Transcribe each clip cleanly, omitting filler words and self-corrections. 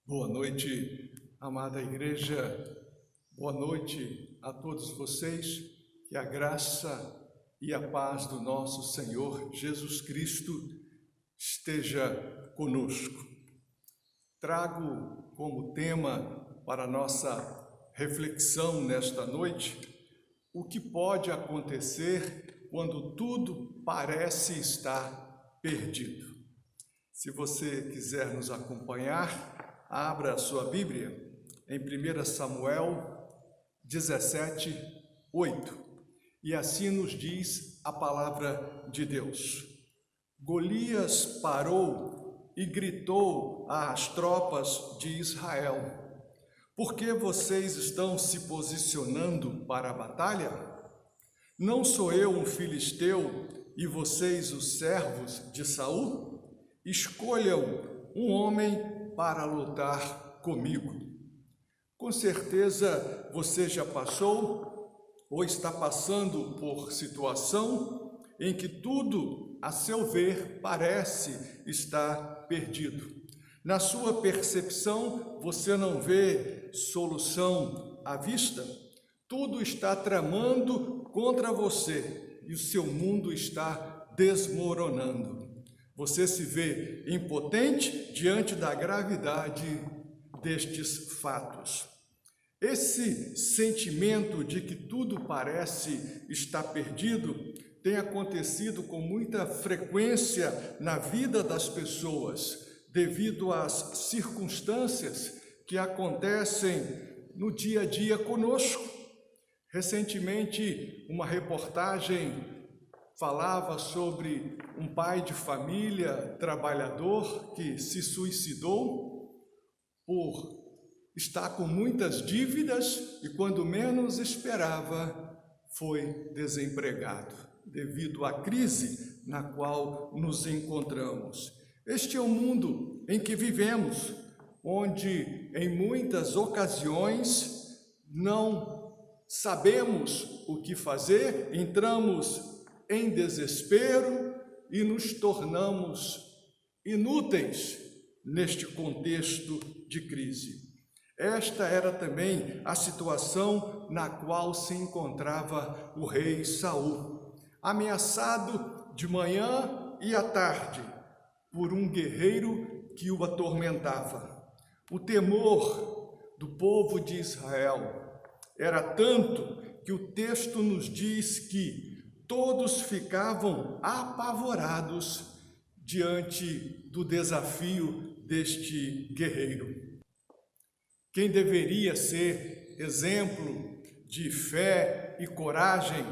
Boa noite, amada igreja, boa noite a todos vocês, que a graça e a paz do nosso Senhor Jesus Cristo esteja conosco. Trago como tema para a nossa reflexão nesta noite o que pode acontecer quando tudo parece estar perdido. Se você quiser nos acompanhar, abra a sua Bíblia em 1 Samuel 17, 8. E assim nos diz a palavra de Deus. Golias parou e gritou às tropas de Israel: por que vocês estão se posicionando para a batalha? Não sou eu um filisteu e vocês os servos de Saul? Escolham um homem para lutar comigo. Com certeza você já passou ou está passando por situação em que tudo, a seu ver, parece estar perdido. Na sua percepção, você não vê solução à vista? Tudo está tramando contra você e o seu mundo está desmoronando. Você se vê impotente diante da gravidade destes fatos. Esse sentimento de que tudo parece estar perdido tem acontecido com muita frequência na vida das pessoas, devido às circunstâncias que acontecem no dia a dia conosco. Recentemente, uma reportagem falava sobre um pai de família trabalhador que se suicidou por estar com muitas dívidas e, quando menos esperava, foi desempregado, devido à crise na qual nos encontramos. Este é o mundo em que vivemos, onde em muitas ocasiões não sabemos o que fazer, entramos em desespero e nos tornamos inúteis neste contexto de crise. Esta era também a situação na qual se encontrava o rei Saul, ameaçado de manhã e à tarde por um guerreiro que o atormentava. O temor do povo de Israel era tanto que o texto nos diz que todos ficavam apavorados diante do desafio deste guerreiro. Quem deveria ser exemplo de fé e coragem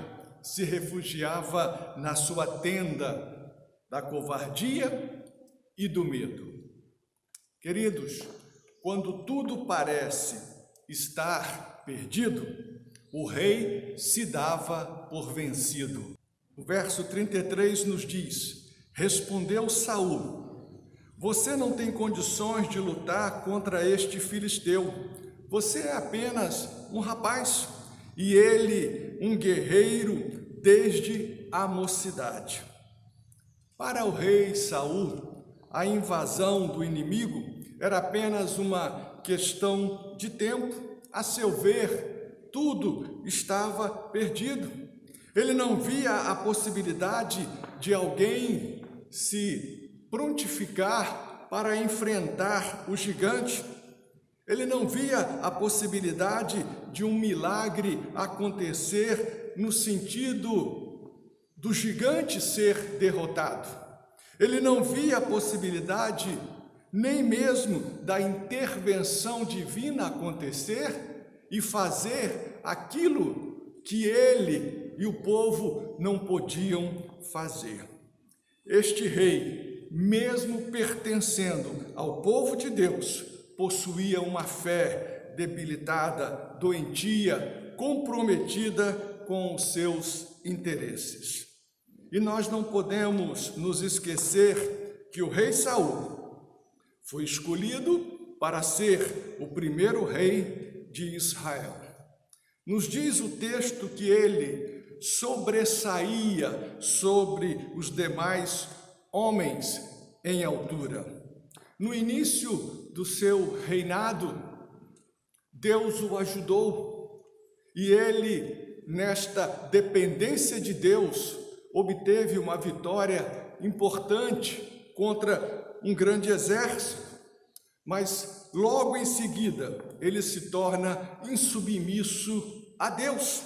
se refugiava na sua tenda da covardia e do medo. Queridos, quando tudo parece estar perdido, o rei se dava por vencido. O verso 33 nos diz: respondeu Saul: você não tem condições de lutar contra este filisteu. Você é apenas um rapaz e ele um guerreiro desde a mocidade. Para o rei Saul, a invasão do inimigo era apenas uma questão de tempo. A seu ver, tudo estava perdido. Ele não via a possibilidade de alguém se prontificar para enfrentar o gigante. Ele não via a possibilidade de um milagre acontecer no sentido do gigante ser derrotado. Ele não via a possibilidade nem mesmo da intervenção divina acontecer e fazer aquilo que ele e o povo não podiam fazer. Este rei, mesmo pertencendo ao povo de Deus, possuía uma fé debilitada, doentia, comprometida com os seus interesses. E nós não podemos nos esquecer que o rei Saul foi escolhido para ser o primeiro rei de Israel. Nos diz o texto que ele sobressaía sobre os demais homens em altura. No início do seu reinado, Deus o ajudou e ele, nesta dependência de Deus, obteve uma vitória importante contra um grande exército, mas logo em seguida ele se torna insubmisso a Deus.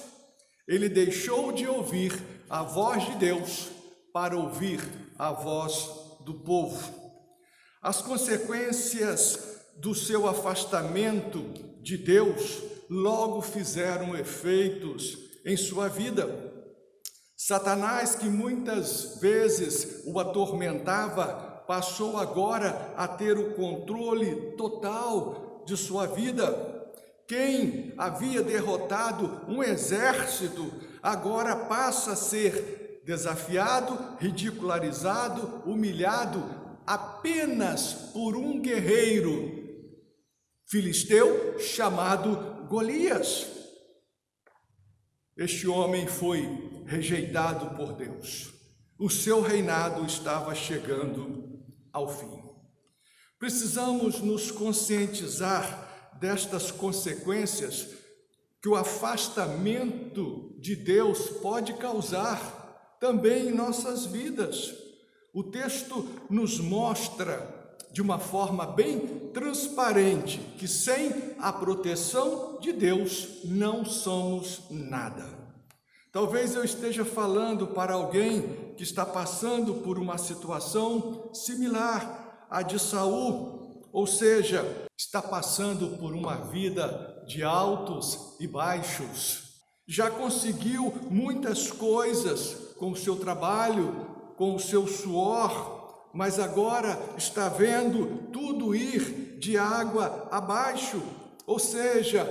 Ele deixou de ouvir a voz de Deus para ouvir a voz do povo. As consequências do seu afastamento de Deus logo fizeram efeitos em sua vida. Satanás, que muitas vezes o atormentava, passou agora a ter o controle total de sua vida. Quem havia derrotado um exército agora passa a ser desafiado, ridicularizado, humilhado apenas por um guerreiro filisteu chamado Golias. Este homem foi rejeitado por Deus. O seu reinado estava chegando ao fim. Precisamos nos conscientizar destas consequências que o afastamento de Deus pode causar também em nossas vidas. O texto nos mostra de uma forma bem transparente que sem a proteção de Deus não somos nada. Talvez eu esteja falando para alguém que está passando por uma situação similar à de Saul, ou seja, está passando por uma vida de altos e baixos. Já conseguiu muitas coisas com o seu trabalho, com o seu suor, mas agora está vendo tudo ir de água abaixo, ou seja,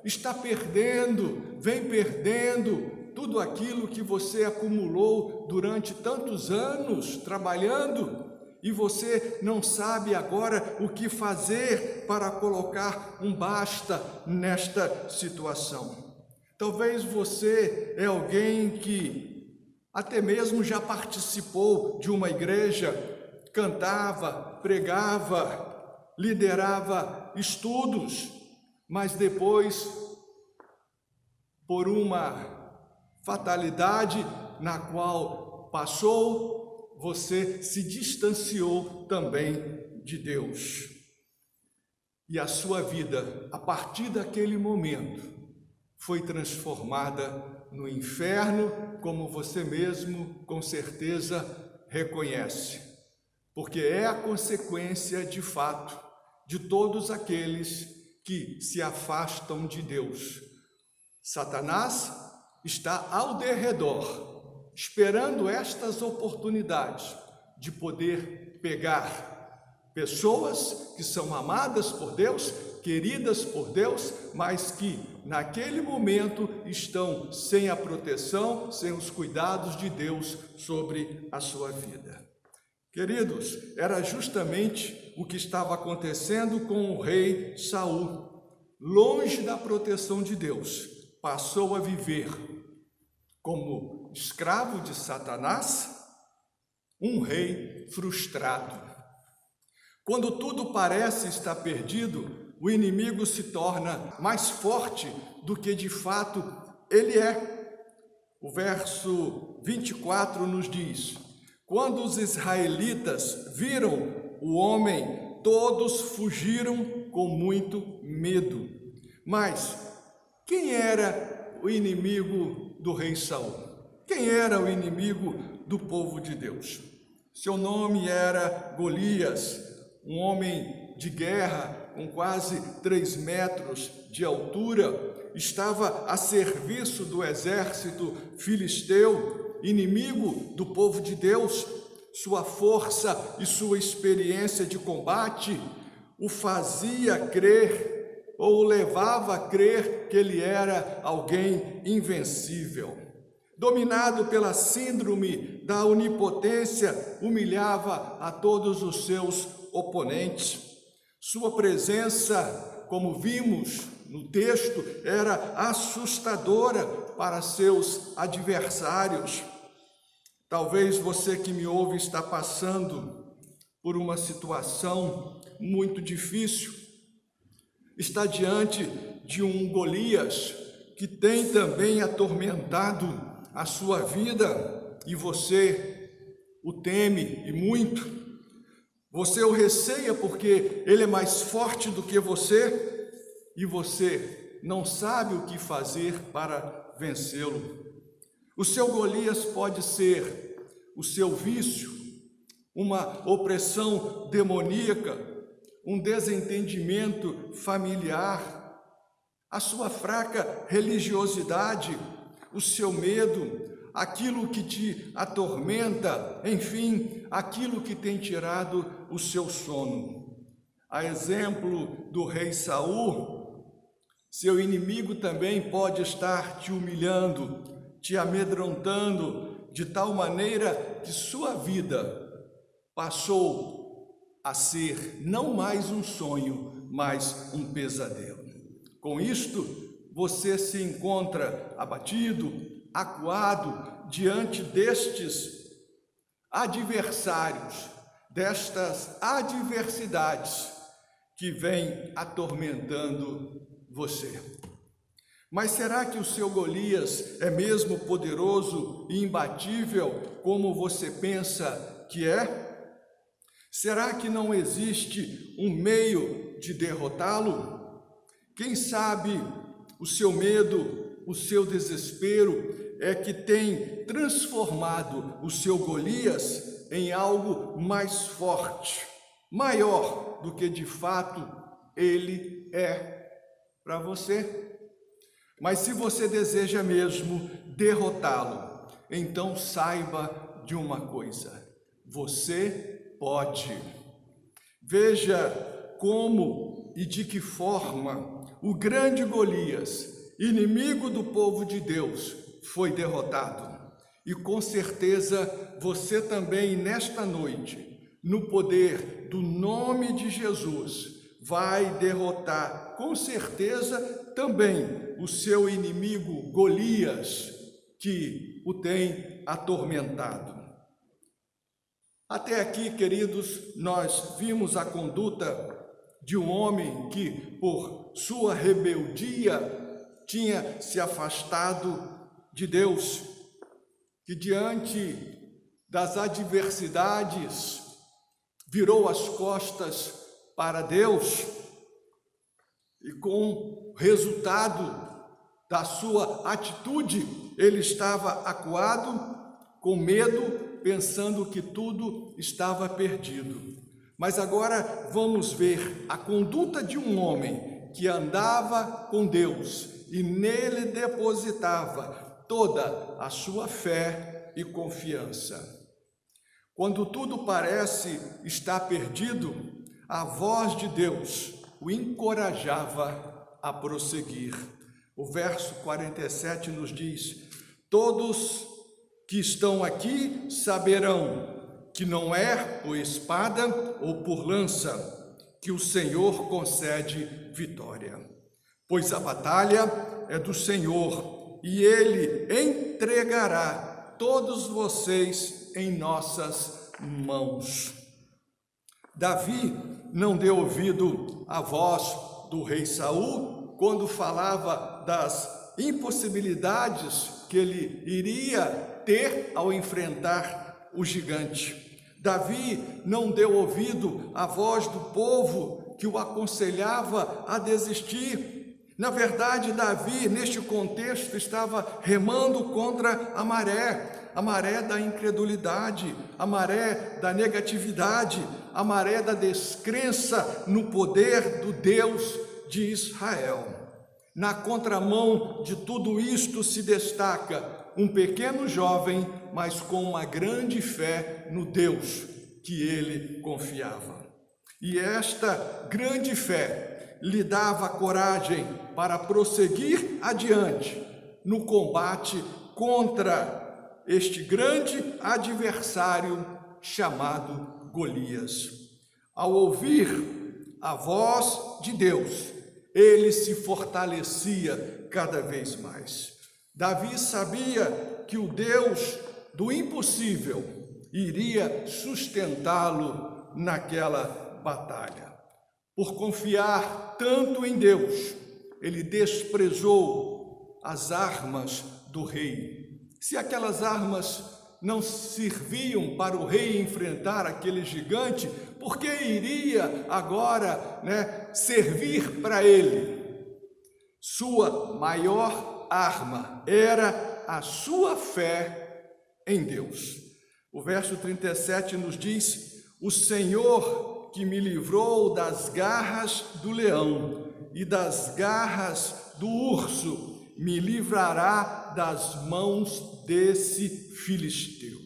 está perdendo, vem perdendo tudo aquilo que você acumulou durante tantos anos trabalhando, e você não sabe agora o que fazer para colocar um basta nesta situação. Talvez você é alguém que até mesmo já participou de uma igreja, cantava, pregava, liderava estudos, mas depois, por uma fatalidade na qual passou, você se distanciou também de Deus. E a sua vida, a partir daquele momento, foi transformada no inferno, como você mesmo, com certeza, reconhece. Porque é a consequência, de fato, de todos aqueles que se afastam de Deus. Satanás está ao derredor, esperando estas oportunidades de poder pegar pessoas que são amadas por Deus, queridas por Deus, mas que naquele momento estão sem a proteção, sem os cuidados de Deus sobre a sua vida. Queridos, era justamente o que estava acontecendo com o rei Saul. Longe da proteção de Deus, passou a viver como escravo de Satanás, um rei frustrado. Quando tudo parece estar perdido, o inimigo se torna mais forte do que de fato ele é. O verso 24 nos diz: quando os israelitas viram o homem, todos fugiram com muito medo. Mas quem era o inimigo do rei Saul? Quem era o inimigo do povo de Deus? Seu nome era Golias, um homem de guerra com quase 3 metros de altura, estava a serviço do exército filisteu, inimigo do povo de Deus. Sua força e sua experiência de combate o fazia crer, ou o levava a crer que ele era alguém invencível. Dominado pela síndrome da onipotência, humilhava a todos os seus oponentes. Sua presença, como vimos no texto, era assustadora para seus adversários. Talvez você que me ouve está passando por uma situação muito difícil, está diante de um Golias que tem também atormentado a sua vida e você o teme e muito. Você o receia porque ele é mais forte do que você e você não sabe o que fazer para vencê-lo. O seu Golias pode ser o seu vício, uma opressão demoníaca, um desentendimento familiar, a sua fraca religiosidade, o seu medo, aquilo que te atormenta, enfim, aquilo que tem tirado o seu sono. A exemplo do rei Saul, seu inimigo também pode estar te humilhando, te amedrontando, de tal maneira que sua vida passou a ser não mais um sonho, mas um pesadelo. Com isto, você se encontra abatido, acuado diante destes adversários, destas adversidades que vêm atormentando você. Mas será que o seu Golias é mesmo poderoso e imbatível como você pensa que é? Será que não existe um meio de derrotá-lo? Quem sabe o seu medo, o seu desespero é que tem transformado o seu Golias em algo mais forte, maior do que de fato ele é para você. Mas se você deseja mesmo derrotá-lo, então saiba de uma coisa: você pode. Veja como e de que forma o grande Golias, inimigo do povo de Deus, foi derrotado. E com certeza você também nesta noite, no poder do nome de Jesus, vai derrotar com certeza também o seu inimigo Golias, que o tem atormentado. Até aqui, queridos, nós vimos a conduta de um homem que, por sua rebeldia, tinha se afastado de Deus, que diante das adversidades virou as costas para Deus e com resultado da sua atitude, ele estava acuado, com medo, pensando que tudo estava perdido. Mas agora vamos ver a conduta de um homem que andava com Deus e nele depositava toda a sua fé e confiança. Quando tudo parece estar perdido, a voz de Deus o encorajava a prosseguir. O verso 47 nos diz: todos que estão aqui saberão que não é por espada ou por lança que o Senhor concede vitória, pois a batalha é do Senhor e Ele entregará todos vocês em nossas mãos. Davi não deu ouvido à voz do rei Saul quando falava das impossibilidades que ele iria ter ao enfrentar o gigante. Davi não deu ouvido à voz do povo que o aconselhava a desistir. Na verdade, Davi, neste contexto, estava remando contra a maré da incredulidade, a maré da negatividade, a maré da descrença no poder do Deus de Israel. Na contramão de tudo isto se destaca um pequeno jovem, mas com uma grande fé no Deus que ele confiava. E esta grande fé lhe dava coragem para prosseguir adiante no combate contra este grande adversário chamado Golias. Ao ouvir a voz de Deus, ele se fortalecia cada vez mais. Davi sabia que o Deus do impossível iria sustentá-lo naquela batalha. Por confiar tanto em Deus, ele desprezou as armas do rei. Se aquelas armas não serviam para o rei enfrentar aquele gigante, por que iria agora, servir para ele? Sua maior arma era a sua fé em Deus. O verso 37 nos diz: o Senhor que me livrou das garras do leão e das garras do urso, me livrará das mãos desse filisteu.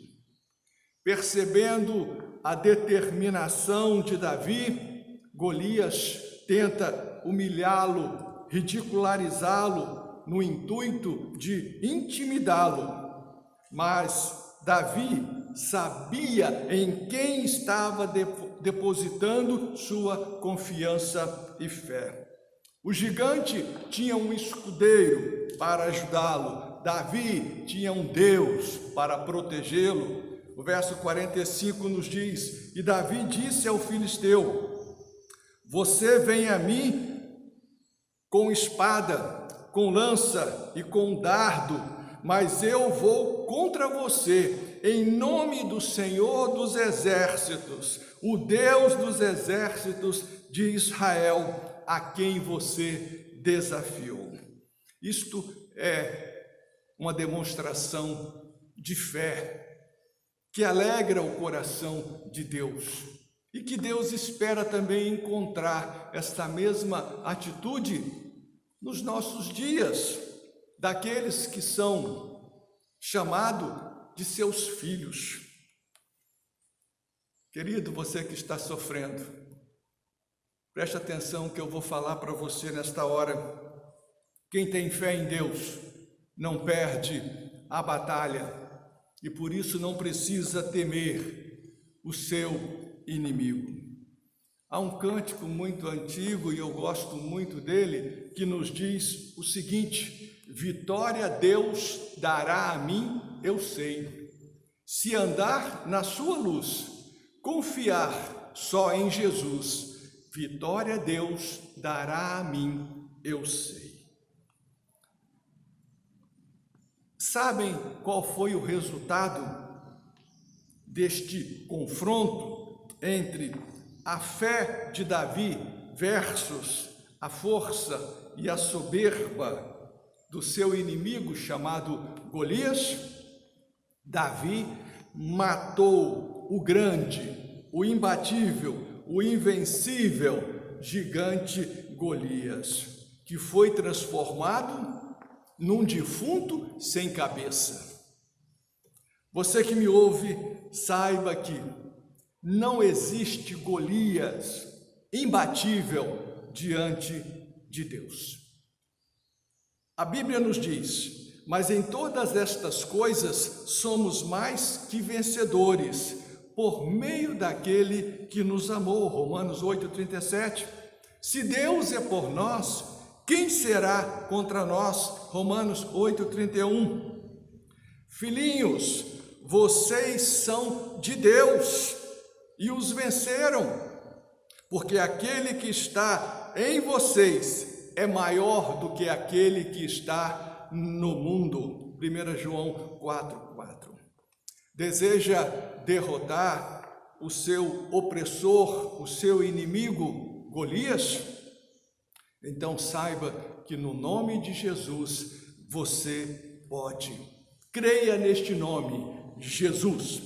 Percebendo a determinação de Davi, Golias tenta humilhá-lo, ridicularizá-lo, no intuito de intimidá-lo. Mas Davi sabia em quem estava depositando sua confiança e fé. O gigante tinha um escudeiro para ajudá-lo. Davi tinha um Deus para protegê-lo. O verso 45 nos diz: e Davi disse ao filisteu: você vem a mim com espada, com lança e com dardo, mas eu vou contra você em nome do Senhor dos Exércitos, o Deus dos Exércitos de Israel, a quem você desafiou. Isto é uma demonstração de fé que alegra o coração de Deus e que Deus espera também encontrar esta mesma atitude nos nossos dias, daqueles que são chamados de seus filhos. Querido, você que está sofrendo, preste atenção que eu vou falar para você nesta hora. Quem tem fé em Deus não perde a batalha e por isso não precisa temer o seu inimigo. Há um cântico muito antigo e eu gosto muito dele, que nos diz o seguinte: vitória Deus dará a mim, eu sei, se andar na sua luz, confiar só em Jesus, vitória Deus dará a mim, eu sei. Sabem qual foi o resultado deste confronto entre a fé de Davi versus a força e a soberba do seu inimigo chamado Golias? Davi matou o grande, o imbatível, o invencível gigante Golias, que foi transformado num defunto sem cabeça. Você que me ouve, saiba que não existe Golias imbatível diante de Deus. A Bíblia nos diz: mas em todas estas coisas somos mais que vencedores, por meio daquele que nos amou. Romanos 8:37. Se Deus é por nós, quem será contra nós? Romanos 8:31. Filhinhos, vocês são de Deus e os venceram, porque aquele que está em vocês é maior do que aquele que está no mundo. 1 João 4:4. Deseja derrotar o seu opressor, o seu inimigo, Golias? Então saiba que no nome de Jesus você pode. Creia neste nome, Jesus,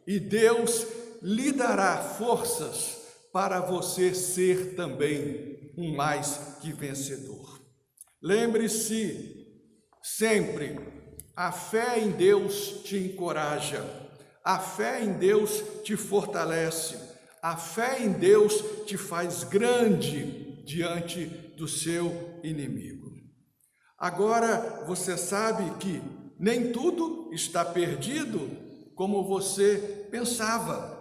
e Deus lhe dará forças para você ser também um mais que vencedor. Lembre-se sempre, a fé em Deus te encoraja, a fé em Deus te fortalece, a fé em Deus te faz grande diante do seu inimigo. Agora você sabe que nem tudo está perdido como você pensava.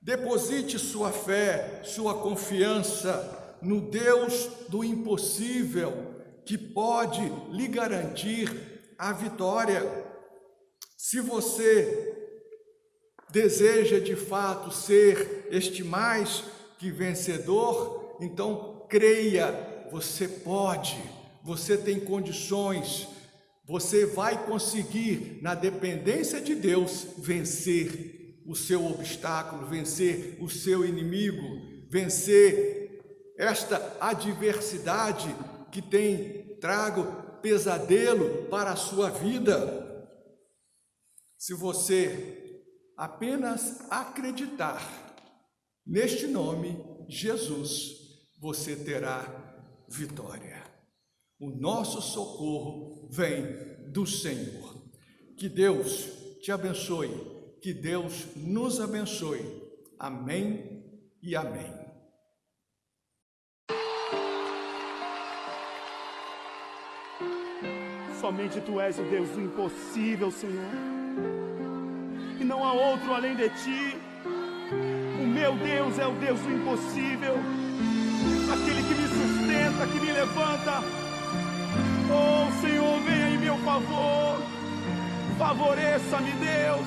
Deposite sua fé, sua confiança no Deus do impossível, que pode lhe garantir a vitória. Se você deseja de fato ser este mais que vencedor, então creia, você pode, você tem condições, você vai conseguir, na dependência de Deus, vencer o seu obstáculo, vencer o seu inimigo, vencer esta adversidade que tem trago pesadelo para a sua vida. Se você apenas acreditar neste nome, Jesus, você terá vitória. O nosso socorro vem do Senhor. Que Deus te abençoe, que Deus nos abençoe. Amém e amém. Somente Tu és o Deus do impossível, Senhor, e não há outro além de Ti. O meu Deus é o Deus do impossível, aquele que me sustenta, que me levanta. Oh, Senhor, venha em meu favor, favoreça-me, Deus.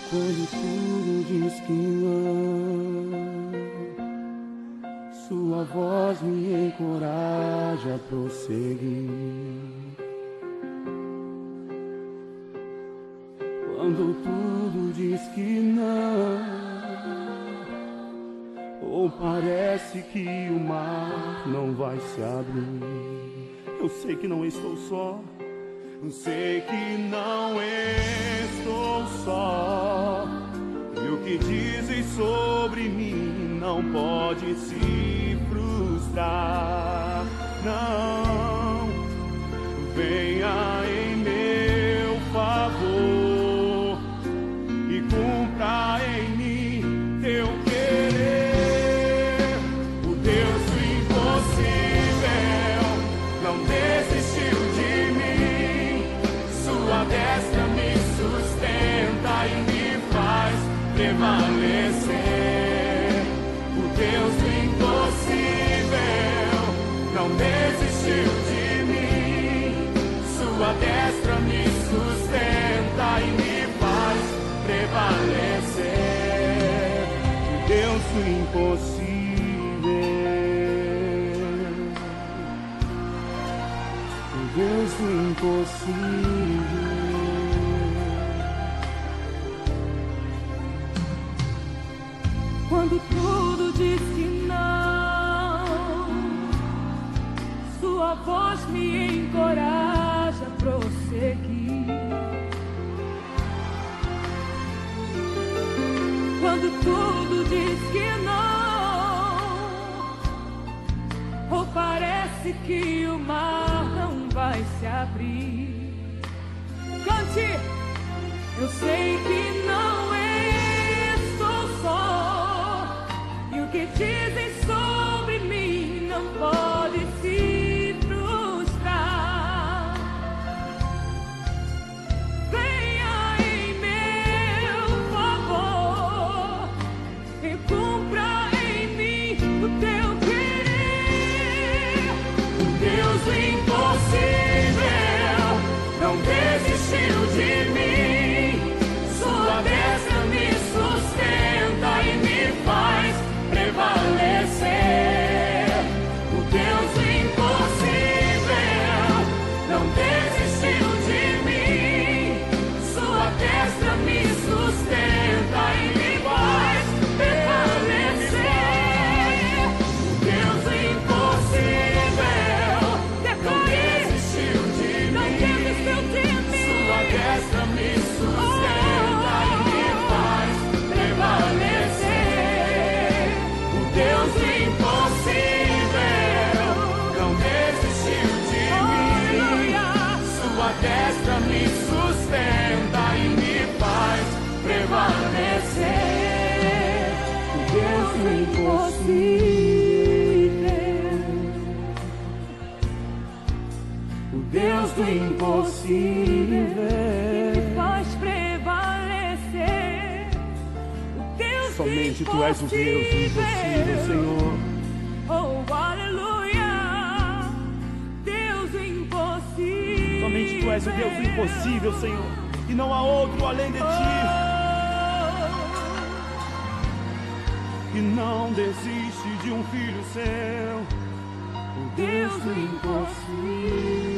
Quando tudo diz que não, Sua voz me encoraja a prosseguir. Quando tudo diz que não, ou parece que o mar não vai se abrir, Eu sei que não estou só, eu sei que não estou só, e o que dizem sobre mim não pode se frustrar. Não, venha em meu favor e cumpra em mim Teu querer. O Deus do impossível não desistiu de mim, Sua destra me sustenta e me faz prevalecer. O Deus do impossível não desistiu de mim, Sua destra me sustenta e me faz prevalecer. O Deus do impossível, o Deus do impossível. Quando tudo diz que não, Sua voz me encoraja a prosseguir. Quando tudo diz que não, ou parece que o mar não vai se abrir, cante, eu sei que não estou só, e o que dizem sobre mim não pode se frustrar. Venha em meu favor e cumpra em mim o Teu querer. O Deus do impossível não desistiu de mim, Sua destra me sustenta e me faz prevalecer. O Deus do impossível não desistiu de mim, Sua destra me sustenta e me faz prevalecer. O Deus do impossível não desistiu de mim, Sua destra me sustenta e me faz prevalecer. O Deus do impossível não desistiu de mim, Sua destra me sustenta e me faz prevalecer. O Deus do impossível, o Deus do impossível me faz prevalecer. O Deus Somente Tu és o Deus do impossível, Senhor. Oh, aleluia. Deus do impossível. Somente Tu és o Deus do impossível, Senhor, e não há outro além de Ti. E não desiste de um filho seu, o Deus do impossível.